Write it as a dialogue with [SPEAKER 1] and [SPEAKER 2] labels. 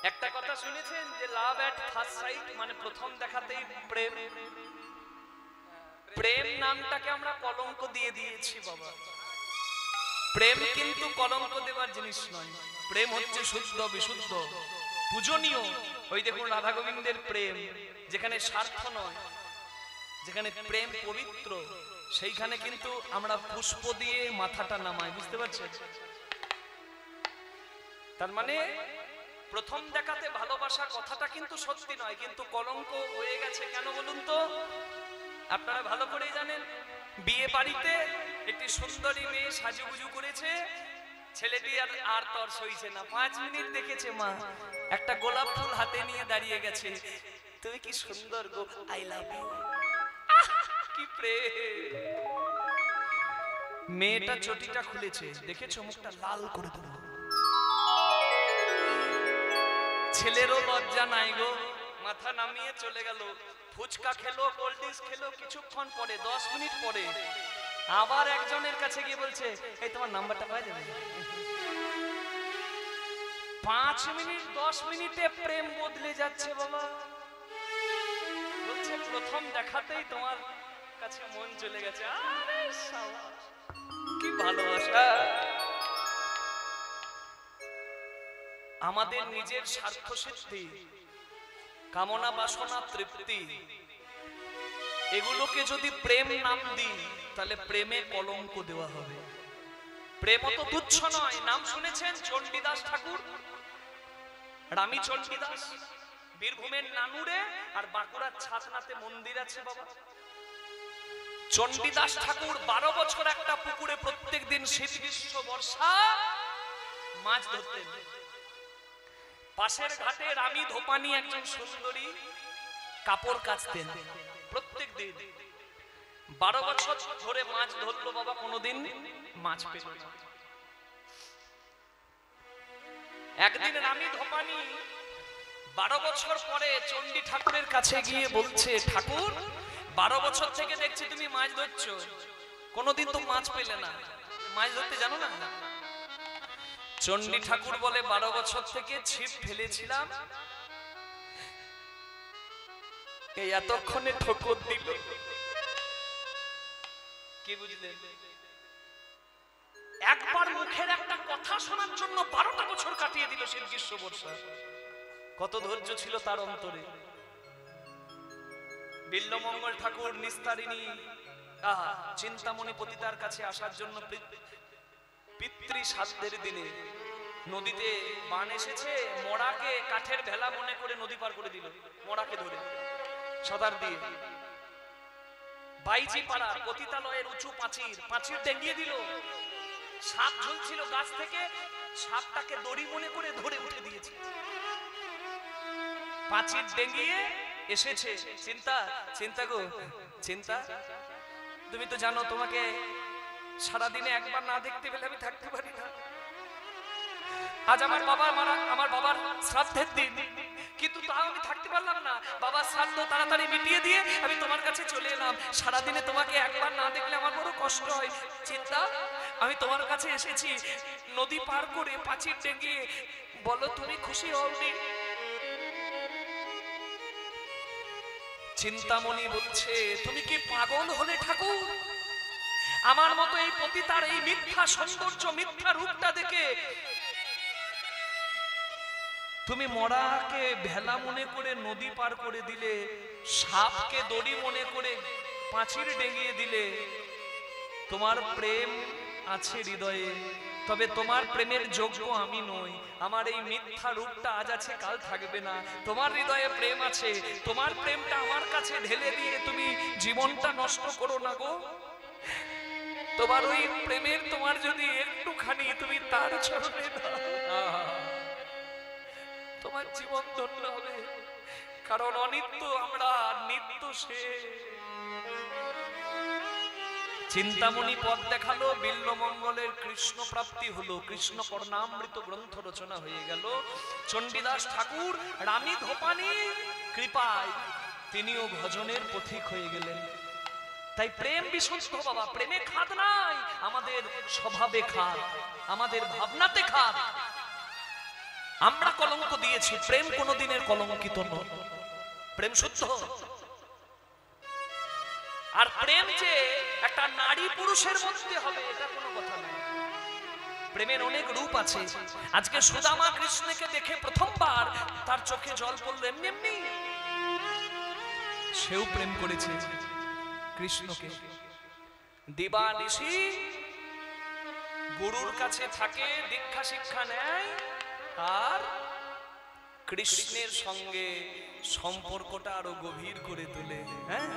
[SPEAKER 1] একটা কথা শুনেছেন যে লাভ এট ফার্স্ট সাইট, মানে প্রথম দেখাতেই প্রেম। প্রেম নামটাকে আমরা কলঙ্ক দিয়ে দিয়েছি বাবা। প্রেম কিন্তু কলঙ্ক দেওয়ার জিনিস নয়। প্রেম হচ্ছে শুদ্ধ বিশুদ্ধ পূজনীয়। ওই দেখুন রাধা গোবিন্দের প্রেম, যেখানে স্বার্থ নয়, যেখানে প্রেম পবিত্র, সেইখানে কিন্তু আমরা পুষ্প দিয়ে মাথাটা নামাই। বুঝতে পারছেন? তার মানে প্রথম দেখাতে ভালোবাসা কথাটা কিন্তু সত্যি নয়, কিন্তু কলঙ্ক হয়ে গেছে। কেন বলুন তো? আপনারা ভালো করেই জানেন, বিয়ে বাড়িতে একটি সুন্দরী মেয়ে সাজুগুজু করেছে, ছেলেটি আর তর সইছে না। 5 মিনিট দেখেছে মা, একটা গোলাপ ফুল হাতে নিয়ে দাঁড়িয়ে গেছে, তুমি কি সুন্দর গো, আই লাভ ইউ। কি প্রেম! মেয়েটা চটিটা খুলেছে, দেখেছো, মুখটা লাল করে দেবো। ছেলেরও লজ্জা নাই গো, মাথা নামিয়ে চলে গেল। ফুচকা খেলো, কোল্ড ড্রিঙ্কস খেলো, কিছুক্ষণ পরে 10 মিনিট পরে আবার একজনের কাছে গিয়ে বলছে, এই তোমার নাম্বারটা পাওয়া যাবে? 5 মিনিট 10 মিনিটে প্রেম বদলে যাচ্ছে বাবা। বলছে প্রথম দেখাতেই তোমার কাছে মন চলে গেছে। আরে শালা, কি ভালোবাসা! আমাদের নিজের স্বার্থ সিদ্ধি, কামনা বাসনা তৃপ্তি, এগুলোকে যদি প্রেম নাম দিই, তাহলে প্রেমে কলঙ্ক দেওয়া হবে। প্রেম তো তুচ্ছ নয়। নাম শুনেছেন চণ্ডীদাস ঠাকুর, রামী চণ্ডীদাস? বীরভূমের নানুরে আর বাঁকুড়ার ছাতনাতে মন্দির আছে বাবা। চণ্ডীদাস ঠাকুর 12 বছর একটা পুকুরে প্রত্যেক দিন শীত গ্রীষ্ম বর্ষা মাছ ধরতেন। পাশের ঘাটে রামী ধোপানি একজন সুন্দরী কাপড় কাচতেন প্রত্যেক দিন। 12 বছর ধরে মাছ ধরলো বাবা, কোনোদিন মাছ পেল না। একদিন রামী ধোপানি 12 বছর পরে চণ্ডী ঠাকুরের কাছে গিয়ে বলছে, ঠাকুর, 12 বছর থেকে দেখছি তুমি মাছ ধরছো, কোনোদিন তো মাছ পেলে না, মাছ ধরতে জানো না? চণ্ডী ঠাকুর বলে, 12 বছর থেকে ছিপ ফেলেছিলাম, এই এতক্ষণে ঠোকর দিল। কি বুঝলেন? একবার মুখের একটা কথা শোনার জন্য 12টা বছর কাটিয়ে দিল শীত গ্রীষ্ম বর্ষা। কত ধৈর্য ছিল তার অন্তরে! বিল্লমঙ্গল ঠাকুর নিস্তারিণী চিন্তামণি পতিতার কাছে আসার জন্য পিতৃ শ্রাদ্ধের দিনে নদীতে বান এসেছে, মরাকে কাঠের ভেলা মনে করে নদী পার করে দিল। মরাকে ধরে সদার দিয়ে বাইজি পাড়া পতিতালয়ের উঁচু পাঁচির ডেঙ্গিয়ে দিল। সাপ ঝুলছিল গাছ থেকে, সাপটাকে দড়ি মনে করে ধরে উঠে দিয়েছে। পাঁচির ডেঙ্গিয়ে এসেছে। চিন্তা গো চিন্তা, তুমি তো জানো তোমাকে সারাদিনে একবার না দেখতে পেলে আমি থাকতে পারি না। আজ আমার বাবার শ্রাদ্ধের দিন, কিন্তু তাও আমি থাকতে পারলাম না। বাবার শ্রাদ্ধ তাড়াতাড়ি মিটিয়ে দিয়ে আমি তোমার কাছে চলে এলাম। সারাদিনে তোমাকে একবার না দেখলে আমার বড় কষ্ট হয়। চিন্তা, আমি তোমার কাছে এসেছি নদী পার করে পাঁচির ডেঙ্গিয়ে, বলো তুমি খুশি হওনি? চিন্তামণি বলছে, তুমি কি পাগল হলে ঠাকুর? আমার মতো এই পতিতার এই মিথ্যা সৌন্দর্য, মিথ্যা রূপটা দেখে তুমি মরাকে ভেলা মনে করে নদী পার করে দিলে, সাপকে দড়ি মনে করে পাঁচির ডেঙ্গিয়ে দিলে। তোমার প্রেম আছে হৃদয়ে, তবে তোমার প্রেমের যোগ্য আমি নই। আমার এই মিথ্যা রূপটা আজ আছে, কাল থাকবে না। তোমার হৃদয়ে প্রেম আছে, তোমার প্রেমটা আমার কাছে ঢেলে দিয়ে তুমি জীবনটা নষ্ট করো না গো। তোমার ওই প্রেমের তোমার যদি একটুখানি তুমি তার চরণে দাও, তোমার জীবন ধন্য হবে। কারণ অনিত্য আমরা, নিত্য সে। চিন্তামণি পথ দেখালো, বিল্লমঙ্গলের কৃষ্ণ প্রাপ্তি হলো, কৃষ্ণ কর্ণামৃত গ্রন্থ রচনা হয়ে গেল। চণ্ডীদাস ঠাকুর রামী ধোপানি কৃপায় তিনিও ভজনের পথিক হয়ে গেলেন। তাই প্রেম বিশুদ্ধ বাবা, প্রেমে খাদ নাই। আমাদের স্বভাবে খাদ, আমাদের ভাবনাতে খাদ। আমরা কলঙ্ক দিয়েছি, প্রেম কোনোদিনের কলঙ্কিত নয়, প্রেম শুদ্ধ। আর প্রেম যে একটা নারী পুরুষের মধ্যে হবে এটা কোনো কথা নয়। প্রেমের অনেক রূপ আছে। আজকে সুদামা কৃষ্ণকে দেখে প্রথমবার তার চোখে জল পড়ল, এমনি এমনি সেও প্রেম করেছে কৃষ্ণকে। দিবানিশি গুরুর কাছে থাকে, দীক্ষা শিক্ষা নেয়, আর কৃষ্ণের সঙ্গে সম্পর্কটা আরো গভীর করে তোলে। হ্যাঁ।